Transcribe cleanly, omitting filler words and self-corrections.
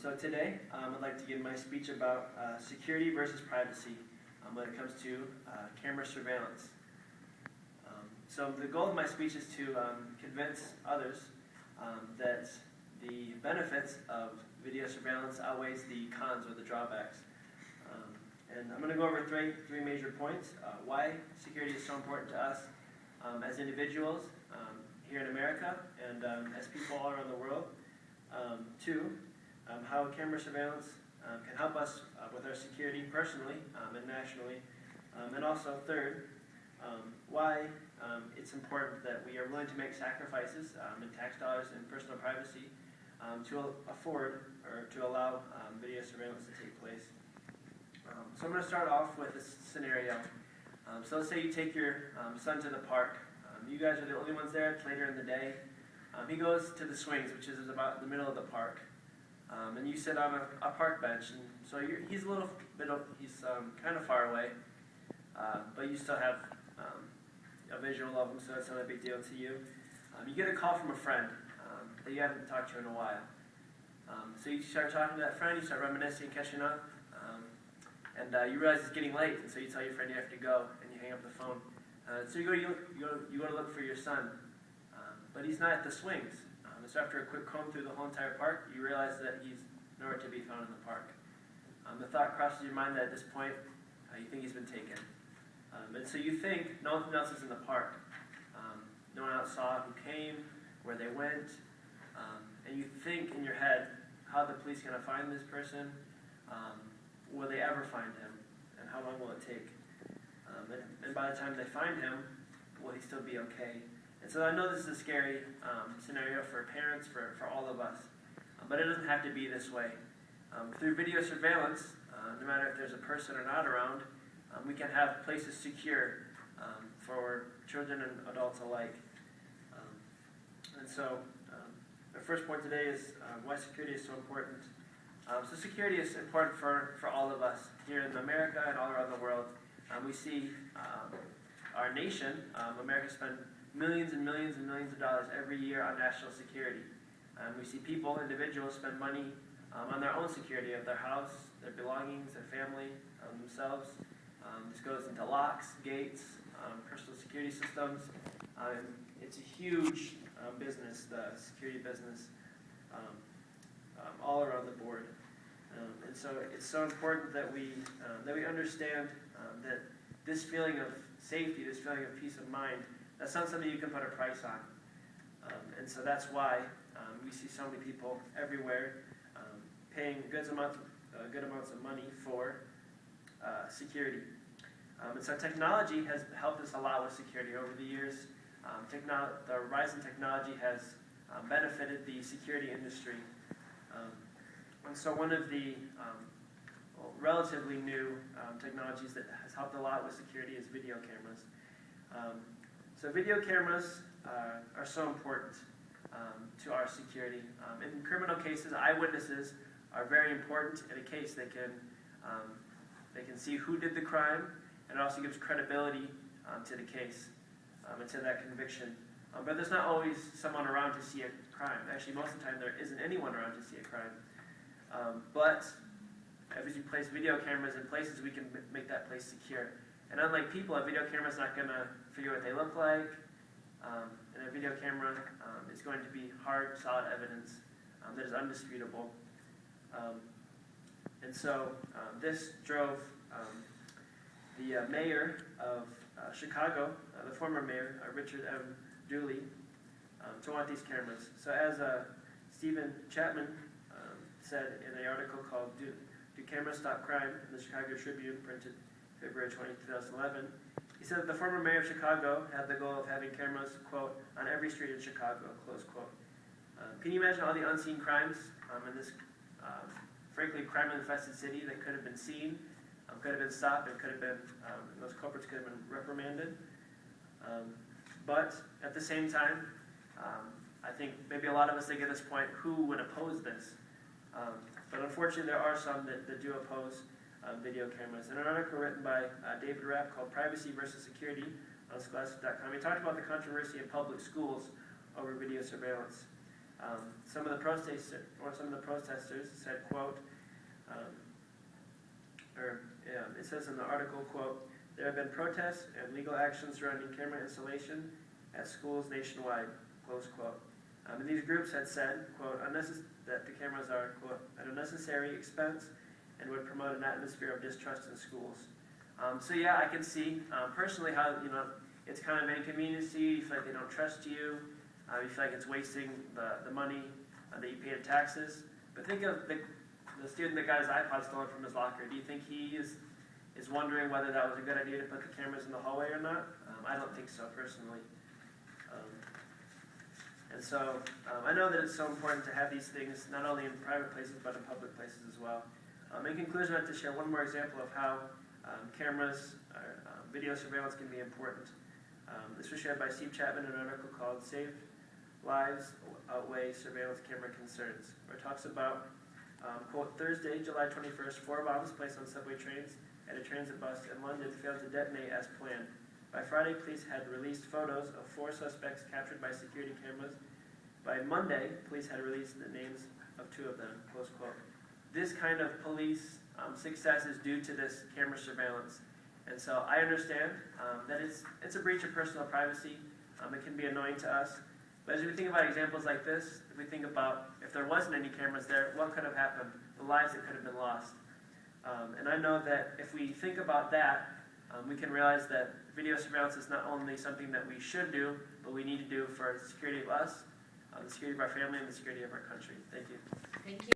So today, I'd like to give my speech about security versus privacy when it comes to camera surveillance. So the goal of my speech is to convince others that the benefits of video surveillance outweighs the cons or the drawbacks. And I'm going to go over three major points. Why security is so important to us as individuals here in America and as people all around the world. Two, how camera surveillance can help us with our security personally and nationally. And also third, why it's important that we are willing to make sacrifices in tax dollars and personal privacy to afford or to allow video surveillance to take place. So I'm going to start off with a scenario. So let's say you take your son to the park. You guys are the only ones there. It's later in the day. He goes to the swings, which is about the middle of the park. And you sit on a park bench. And so he's a little bit, he's kind of far away. But you still have a visual of him, so it's not a big deal to you. You get a call from a friend that you haven't talked to in a while. So you start talking to that friend, you start reminiscing, catching up. And you realize it's getting late, and so you tell your friend you have to go, and you hang up the phone. So you go to look for your son, but he's not at the swings. So after a quick comb through the whole entire park, you realize that he's nowhere to be found in the park. The thought crosses your mind that at this point, you think he's been taken. And so you think no one else is in the park. No one else saw who came, where they went, and you think in your head, how are the police going to find this person? Will they ever find him? And how long will it take? And by the time they find him, will he still be okay? And so I know this is a scary scenario for parents, for all of us. But it doesn't have to be this way. Through video surveillance, no matter if there's a person or not around, we can have places secure for children and adults alike. And so the first point today is why security is so important. So security is important for all of us here in America and all around the world. We see our nation, America, spend millions and millions and millions of dollars every year on national security. We see people, individuals, spend money on their own security of their house, their belongings, their family, themselves. This goes into locks, gates, personal security systems. It's a huge business, the security business, all around the board. And so it's so important that we understand that this feeling of safety, this feeling of peace of mind, that's not something you can put a price on. And so that's why we see so many people everywhere paying good amounts of money for security. And so technology has helped us a lot with security over the years. The rise in technology has benefited the security industry. And so one of the relatively new technologies that has helped a lot with security is video cameras. So video cameras are so important to our security. In criminal cases, eyewitnesses are very important. In a case, they can see who did the crime, and it also gives credibility to the case and to that conviction. But there's not always someone around to see a crime. Actually, most of the time, there isn't anyone around to see a crime. But as we place video cameras in places, we can make that place secure. And unlike people, a video camera is not going to figure what they look like. And a video camera is going to be hard, solid evidence that is undisputable. And so this drove the mayor of Chicago, the former mayor, Richard M. Dooley, to want these cameras. So as Stephen Chapman said in an article called Do Cameras Stop Crime in the Chicago Tribune, printed February 20, 2011, he said that the former mayor of Chicago had the goal of having cameras, quote, on every street in Chicago, close quote. Can you imagine all the unseen crimes in this, frankly, crime-infested city that could have been seen, could have been stopped, and could have been, those culprits could have been reprimanded. But at the same time, I think maybe a lot of us think at this point, who would oppose this? But unfortunately, there are some that do oppose video cameras. In an article written by David Rapp called Privacy versus Security on Scholastic.com, he talked about the controversy in public schools over video surveillance. Some of the protesters said, quote, it says in the article, quote, "There have been protests and legal actions surrounding camera installation at schools nationwide," close quote. And these groups had said, quote, that the cameras are, quote, "an unnecessary expense and would promote an atmosphere of distrust in schools." So yeah, I can see personally how, it's kind of an inconvenience to you. You feel like they don't trust you. You feel like it's wasting the money that you pay in taxes. But think of the student that got his iPod stolen from his locker. Do you think he is wondering whether that was a good idea to put the cameras in the hallway or not? I don't think so, personally. And so I know that it's so important to have these things not only in private places but in public places as well. In conclusion, I'd like to share one more example of how cameras or video surveillance can be important. This was shared by Steve Chapman in an article called "Safe Lives Outweigh Surveillance Camera Concerns," where it talks about, quote, "Thursday, July 21st, 4 bombs placed on subway trains and a transit bus in London failed to detonate as planned. By Friday, police had released photos of 4 suspects captured by security cameras. By Monday, police had released the names of 2 of them," close quote. This kind of police success is due to this camera surveillance. And so I understand that it's a breach of personal privacy. It can be annoying to us. But as we think about examples like this, if we think about if there wasn't any cameras there, what could have happened? The lives that could have been lost. And I know that if we think about that, we can realize that video surveillance is not only something that we should do, but we need to do for the security of us, the security of our family, and the security of our country. Thank you. Thank you.